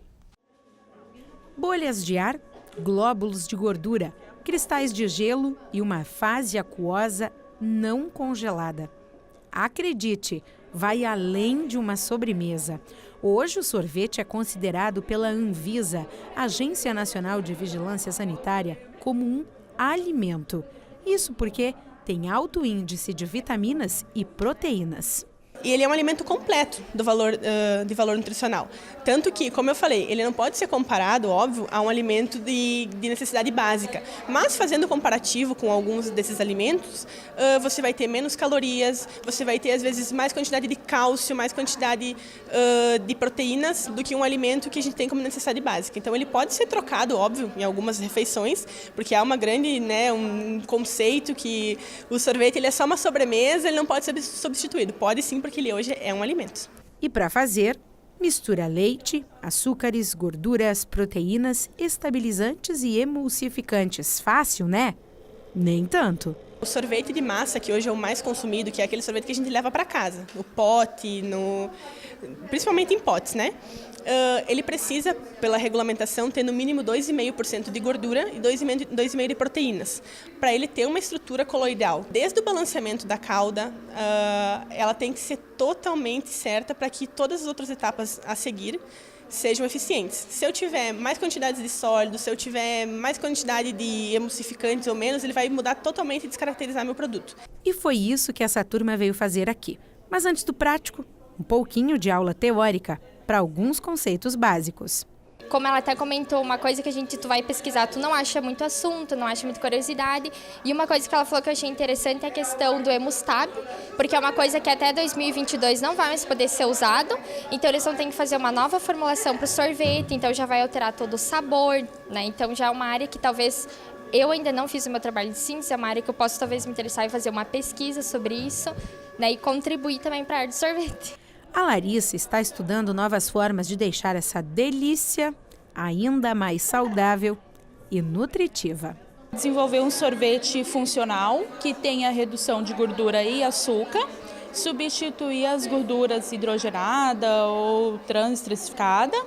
Bolhas de ar, glóbulos de gordura, cristais de gelo e uma fase aquosa não congelada. Acredite, vai além de uma sobremesa. Hoje o sorvete é considerado pela Anvisa, Agência Nacional de Vigilância Sanitária, como um alimento. Isso porque tem alto índice de vitaminas e proteínas. E ele é um alimento completo de valor nutricional. Tanto que, como eu falei, ele não pode ser comparado, óbvio, a um alimento de necessidade básica. Mas fazendo comparativo com alguns desses alimentos, você vai ter menos calorias, você vai ter, às vezes, mais quantidade de cálcio, mais quantidade de proteínas do que um alimento que a gente tem como necessidade básica. Então, ele pode ser trocado, óbvio, em algumas refeições, porque há uma grande, um conceito que o sorvete ele é só uma sobremesa, ele não pode ser substituído. Pode sim, porque ele hoje é um alimento. E para fazer, mistura leite, açúcares, gorduras, proteínas, estabilizantes e emulsificantes. Fácil, né? Nem tanto. O sorvete de massa, que hoje é o mais consumido, que é aquele sorvete que a gente leva para casa, no pote, principalmente em potes, né? Ele precisa, pela regulamentação, ter no mínimo 2,5% de gordura e 2,5% de proteínas, para ele ter uma estrutura coloidal. Desde o balanceamento da calda, ela tem que ser totalmente certa para que todas as outras etapas a seguir sejam eficientes. Se eu tiver mais quantidades de sólido, se eu tiver mais quantidade de emulsificantes ou menos, ele vai mudar totalmente e descaracterizar meu produto. E foi isso que essa turma veio fazer aqui. Mas antes do prático, um pouquinho de aula teórica para alguns conceitos básicos. Como ela até comentou, uma coisa que tu vai pesquisar, tu não acha muito assunto, não acha muita curiosidade. E uma coisa que ela falou que eu achei interessante é a questão do Hemustab, porque é uma coisa que até 2022 não vai mais poder ser usado. Então eles vão ter que fazer uma nova formulação para o sorvete, então já vai alterar todo o sabor, né? Então já é uma área que talvez eu ainda não fiz o meu trabalho de síntese, é uma área que eu posso talvez me interessar em fazer uma pesquisa sobre isso, né? E contribuir também para a área do sorvete. A Larissa está estudando novas formas de deixar essa delícia ainda mais saudável e nutritiva. Desenvolver um sorvete funcional que tenha redução de gordura e açúcar, substituir as gorduras hidrogenada ou transestrificada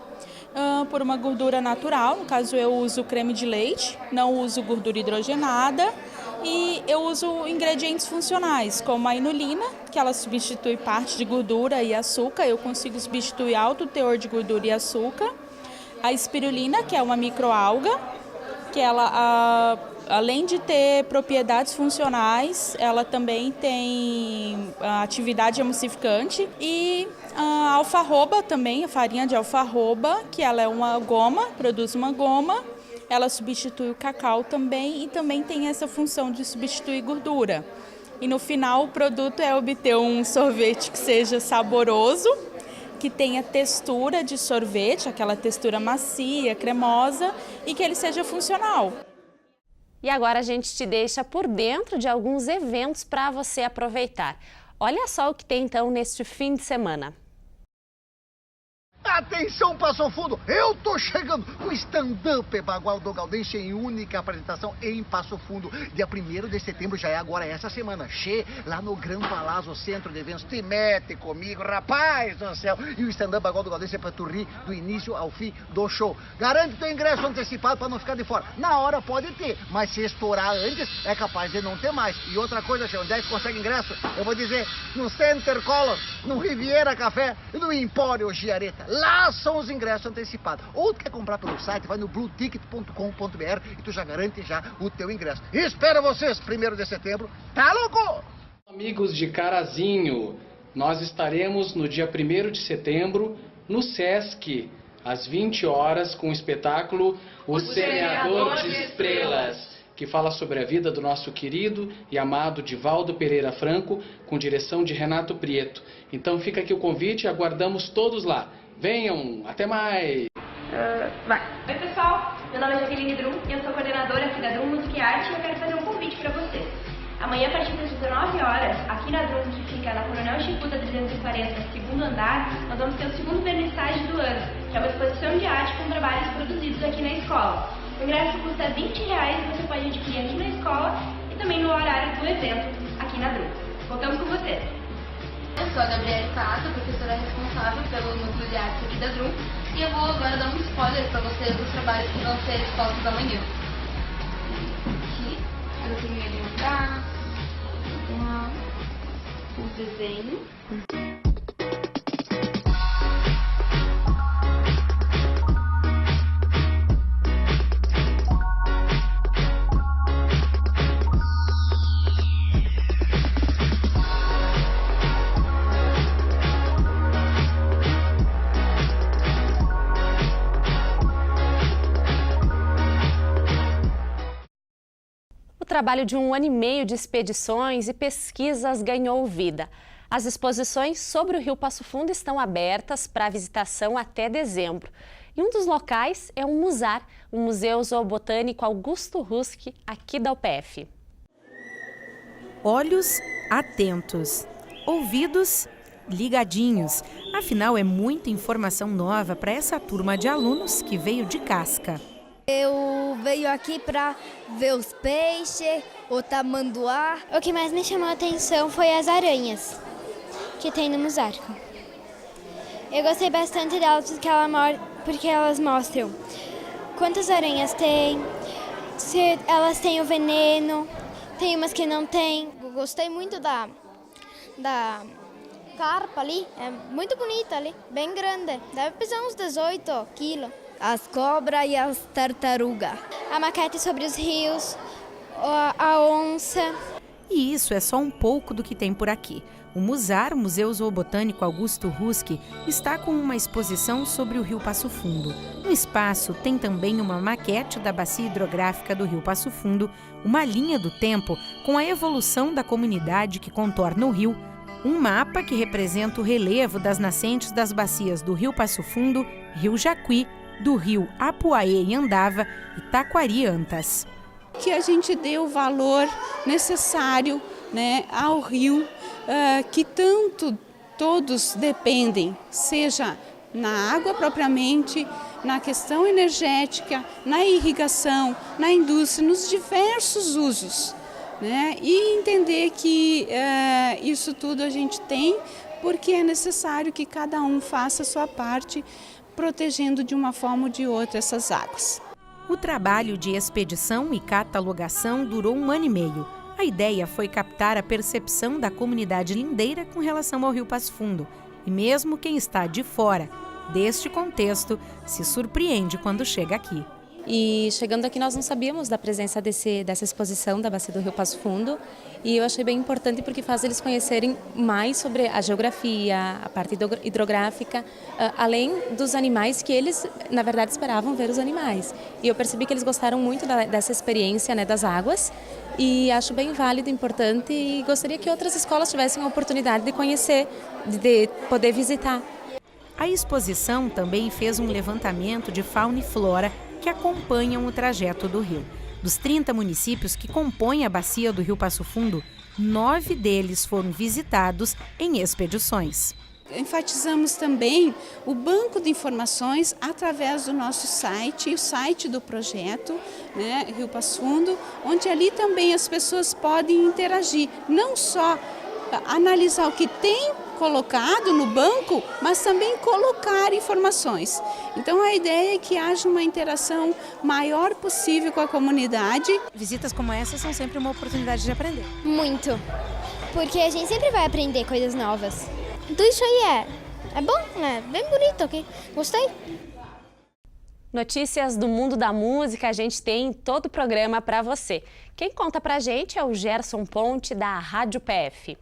por uma gordura natural. No caso, eu uso creme de leite, não uso gordura hidrogenada. E eu uso ingredientes funcionais, como a inulina, que ela substitui parte de gordura e açúcar. Eu consigo substituir alto teor de gordura e açúcar. A espirulina, que é uma microalga, que ela, além de ter propriedades funcionais, ela também tem atividade emulsificante. E a alfarroba também, a farinha de alfarroba, que ela é uma goma, produz uma goma. Ela substitui o cacau também e também tem essa função de substituir gordura. E no final o produto é obter um sorvete que seja saboroso, que tenha textura de sorvete, aquela textura macia, cremosa e que ele seja funcional. E agora a gente te deixa por dentro de alguns eventos para você aproveitar. Olha só o que tem então neste fim de semana. Atenção, Passo Fundo, eu tô chegando com o stand-up Bagual do Gaudense em única apresentação em Passo Fundo. Dia 1º de setembro, já é agora essa semana. Che, lá no Gran Palazzo Centro de Eventos. Te mete comigo, rapaz do céu. E o stand-up Bagual do Gaudense é pra tu rir do início ao fim do show. Garante teu ingresso antecipado pra não ficar de fora. Na hora pode ter, mas se estourar antes, é capaz de não ter mais. E outra coisa, Che, onde é que consegue ingresso? Eu vou dizer, no Center Color, no Riviera Café e no Empório Giareta. Lá são os ingressos antecipados. Ou tu quer comprar pelo site, vai no blueticket.com.br e tu já garante já o teu ingresso. Espero vocês, 1º de setembro. Tá louco? Amigos de Carazinho, nós estaremos no dia 1º de setembro no Sesc, às 20 horas, com o espetáculo O Semeador de Estrelas, que fala sobre a vida do nosso querido e amado Divaldo Pereira Franco, com direção de Renato Prieto. Então fica aqui o convite e aguardamos todos lá. Venham, até mais! Oi pessoal, meu nome é Jaqueline Drum e eu sou coordenadora aqui da Drum Música e Arte e eu quero fazer um convite para vocês. Amanhã, a partir das 19 horas, aqui na Drum Música fica na Coronel Chicuta 340, segundo andar, nós vamos ter o segundo vernissage do ano, que é uma exposição de arte com trabalhos produzidos aqui na escola. O ingresso custa R$20 e você pode adquirir aqui na escola e também no horário do evento aqui na DRUM. Voltamos com vocês. Eu sou a Gabriela Cato, professora responsável pelo núcleo de artes aqui da DRUM, e eu vou agora dar um spoiler para vocês dos trabalhos que vão ser expostos amanhã. Aqui eu tenho ali um braço, o desenho. O trabalho de 1 ano e meio de expedições e pesquisas ganhou vida. As exposições sobre o Rio Passo Fundo estão abertas para visitação até dezembro. E um dos locais é o Musar, o Museu Zoobotânico Augusto Husk, aqui da UPF. Olhos atentos, ouvidos ligadinhos. Afinal, é muita informação nova para essa turma de alunos que veio de casca. Eu venho aqui para ver os peixes, o tamanduá. O que mais me chamou a atenção foi as aranhas que tem no Musarco. Eu gostei bastante delas porque elas mostram quantas aranhas tem, se elas têm o veneno, tem umas que não tem. Eu gostei muito da carpa ali, é muito bonita ali, bem grande, deve pesar uns 18 quilos. As cobras e as tartarugas. A maquete sobre os rios, a onça. E isso é só um pouco do que tem por aqui. O Musar, o Museu Zoobotânico Augusto Husk, está com uma exposição sobre o Rio Passo Fundo. No espaço tem também uma maquete da bacia hidrográfica do Rio Passo Fundo, uma linha do tempo com a evolução da comunidade que contorna o rio, um mapa que representa o relevo das nascentes das bacias do Rio Passo Fundo, Rio Jacuí, do rio Apuaê e Andava e Taquari e Antas. Que a gente dê o valor necessário, né, ao rio, que tanto todos dependem, seja na água propriamente, na questão energética, na irrigação, na indústria, nos diversos usos, né, e entender que isso tudo a gente tem porque é necessário que cada um faça a sua parte, protegendo de uma forma ou de outra essas águas. O trabalho de expedição e catalogação durou 1 ano e meio. A ideia foi captar a percepção da comunidade lindeira com relação ao Rio Passo Fundo. E mesmo quem está de fora deste contexto se surpreende quando chega aqui. E chegando aqui nós não sabíamos da presença dessa exposição da Bacia do Rio Passo Fundo e eu achei bem importante porque faz eles conhecerem mais sobre a geografia, a parte hidrográfica, além dos animais que eles, na verdade, esperavam ver os animais. E eu percebi que eles gostaram muito dessa experiência, né, das águas e acho bem válido, importante e gostaria que outras escolas tivessem a oportunidade de conhecer, de poder visitar. A exposição também fez um levantamento de fauna e flora que acompanham o trajeto do rio. Dos 30 municípios que compõem a bacia do Rio Passo Fundo, 9 deles foram visitados em expedições. Enfatizamos também o banco de informações através do nosso site, o site do projeto, né, Rio Passo Fundo, onde ali também as pessoas podem interagir, não só analisar o que tem colocado no banco, mas também colocar informações. Então a ideia é que haja uma interação maior possível com a comunidade. Visitas como essa são sempre uma oportunidade de aprender. Muito, porque a gente sempre vai aprender coisas novas. Tudo isso aí é bom, é bem bonito aqui, gostei. Notícias do mundo da música a gente tem em todo o programa para você. Quem conta pra gente é o Gerson Ponte da Rádio PF.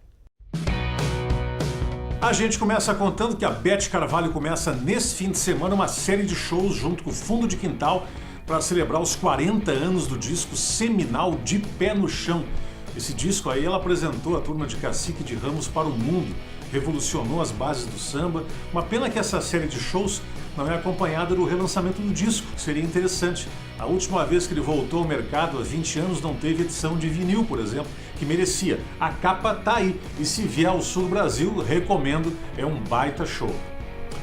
A gente começa contando que a Beth Carvalho começa nesse fim de semana uma série de shows junto com o Fundo de Quintal para celebrar os 40 anos do disco seminal De Pé no Chão. Esse disco aí ela apresentou a turma de Cacique de Ramos para o mundo, revolucionou as bases do samba. Uma pena que essa série de shows não é acompanhada do relançamento do disco, que seria interessante. A última vez que ele voltou ao mercado, há 20 anos, não teve edição de vinil, por exemplo, que merecia. A capa tá aí, e se vier ao sul do Brasil, recomendo, é um baita show.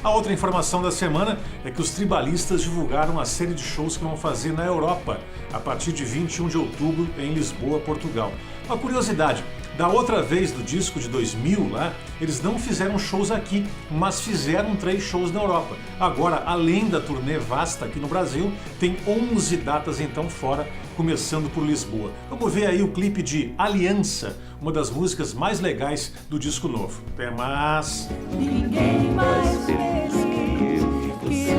A outra informação da semana é que os tribalistas divulgaram a série de shows que vão fazer na Europa, a partir de 21 de outubro em Lisboa, Portugal. Uma curiosidade, da outra vez do disco de 2000 lá, eles não fizeram shows aqui, mas fizeram 3 shows na Europa. Agora, além da turnê vasta aqui no Brasil, tem 11 datas então fora, começando por Lisboa. Vamos ver aí o clipe de Aliança, uma das músicas mais legais do disco novo. Até mais! Ninguém mais fez que eu e você.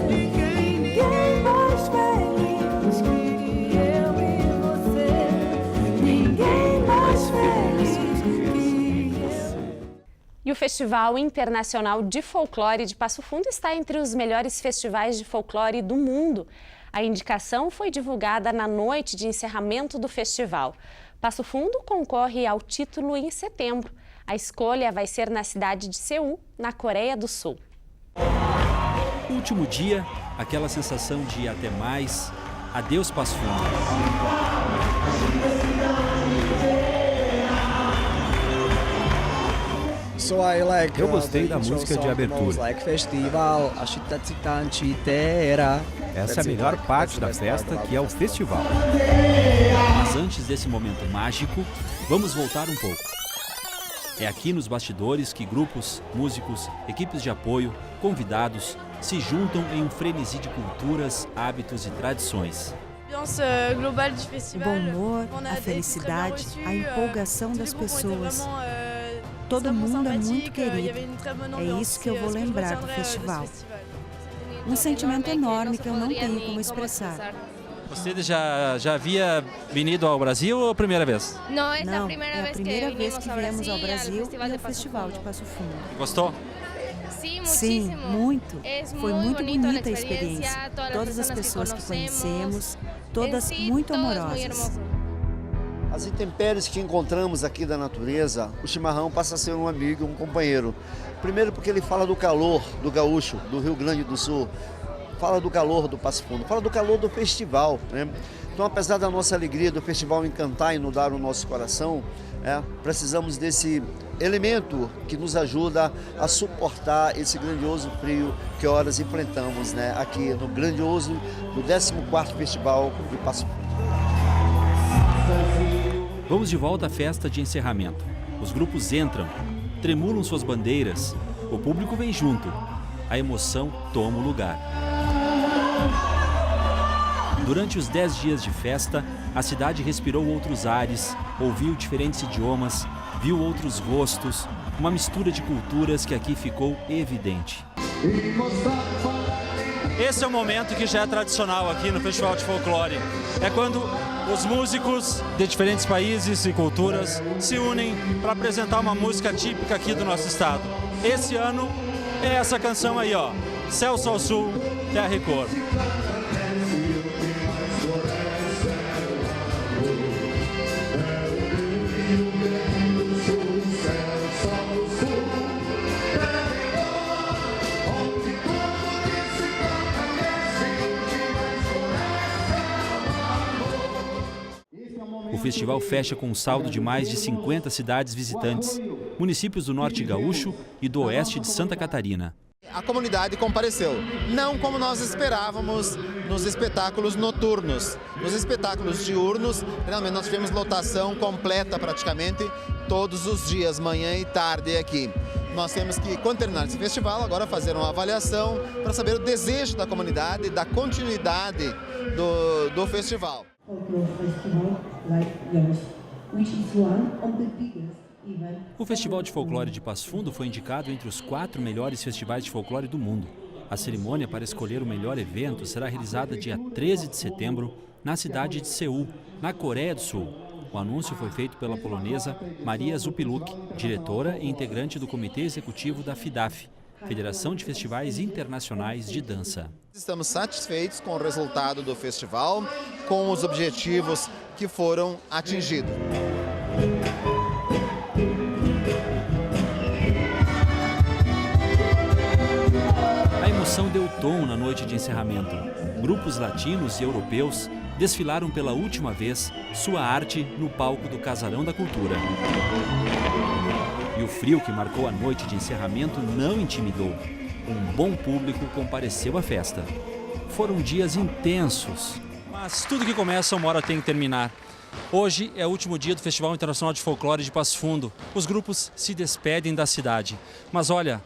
Ninguém mais feliz que eu e você. Ninguém mais feliz que eu. E o Festival Internacional de Folclore de Passo Fundo está entre os melhores festivais de folclore do mundo. A indicação foi divulgada na noite de encerramento do festival. Passo Fundo concorre ao título em setembro. A escolha vai ser na cidade de Seul, na Coreia do Sul. Último dia, aquela sensação de até mais, adeus Passo Fundo. Eu gostei da música de abertura. Essa é a melhor parte da festa, que é o festival. Mas antes desse momento mágico, vamos voltar um pouco. É aqui nos bastidores que grupos, músicos, equipes de apoio, convidados se juntam em um frenesi de culturas, hábitos e tradições. O bom humor, a felicidade, a empolgação das pessoas. Todo mundo é muito querido. É isso que eu vou lembrar do festival. Um sentimento enorme que eu não tenho como expressar. Você já havia vindo ao Brasil ou a primeira vez? Não, é a primeira vez que viemos ao Brasil e ao Festival de Passo Fundo. Gostou? Sim, muito. Foi muito bonita a experiência. Todas as pessoas que conhecemos, todas muito amorosas. As intempéries que encontramos aqui da natureza, o chimarrão passa a ser um amigo, um companheiro. Primeiro porque ele fala do calor do gaúcho, do Rio Grande do Sul, fala do calor do Passo Fundo, fala do calor do festival, né? Então, apesar da nossa alegria do festival encantar e inundar o nosso coração, precisamos desse elemento que nos ajuda a suportar esse grandioso frio que horas enfrentamos, né? Aqui no grandioso, no 14º Festival de Passo Fundo. Vamos de volta à festa de encerramento. Os grupos entram, tremulam suas bandeiras, o público vem junto. A emoção toma o lugar. Durante os 10 dias de festa, a cidade respirou outros ares, ouviu diferentes idiomas, viu outros rostos, uma mistura de culturas que aqui ficou evidente. Esse é o momento que já é tradicional aqui no Festival de Folclore. É quando os músicos de diferentes países e culturas se unem para apresentar uma música típica aqui do nosso estado. Esse ano é essa canção aí, ó, Céu, Sol, Sul, Terra e Cor. O festival fecha com um saldo de mais de 50 cidades visitantes, municípios do Norte Gaúcho e do Oeste de Santa Catarina. A comunidade compareceu, não como nós esperávamos nos espetáculos noturnos. Nos espetáculos diurnos, realmente nós tivemos lotação completa praticamente todos os dias, manhã e tarde aqui. Nós temos que, quando terminar esse festival, agora fazer uma avaliação para saber o desejo da comunidade, da continuidade do festival. O Festival de Folclore de Passo Fundo foi indicado entre os 4 melhores festivais de folclore do mundo. A cerimônia para escolher o melhor evento será realizada dia 13 de setembro na cidade de Seul, na Coreia do Sul. O anúncio foi feito pela polonesa Maria Zupiluk, diretora e integrante do Comitê Executivo da FIDAF, Federação de Festivais Internacionais de Dança. Estamos satisfeitos com o resultado do festival, com os objetivos que foram atingidos. emoção deu tom na noite de encerramento. Grupos latinos e europeus desfilaram pela última vez sua arte no palco do Casarão da Cultura. E o frio que marcou a noite de encerramento não intimidou. Um bom público compareceu à festa. Foram dias intensos. Mas tudo que começa uma hora tem que terminar. Hoje é o último dia do Festival Internacional de Folclore de Passo Fundo. Os grupos se despedem da cidade. Mas olha,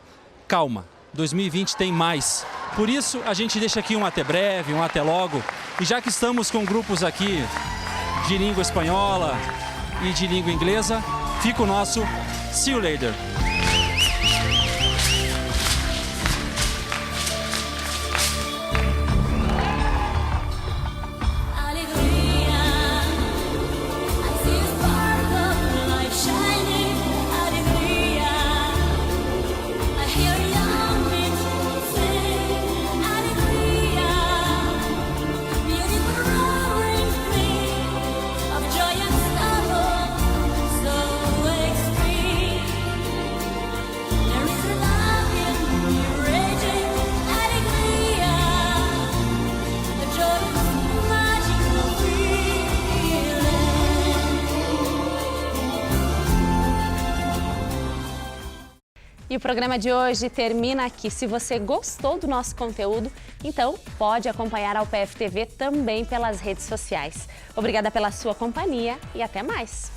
calma, 2020 tem mais. Por isso a gente deixa aqui um até breve, um até logo. E já que estamos com grupos aqui de língua espanhola e de língua inglesa, fica o nosso See You Later. E o programa de hoje termina aqui. Se você gostou do nosso conteúdo, então pode acompanhar a UPF TV também pelas redes sociais. Obrigada pela sua companhia e até mais!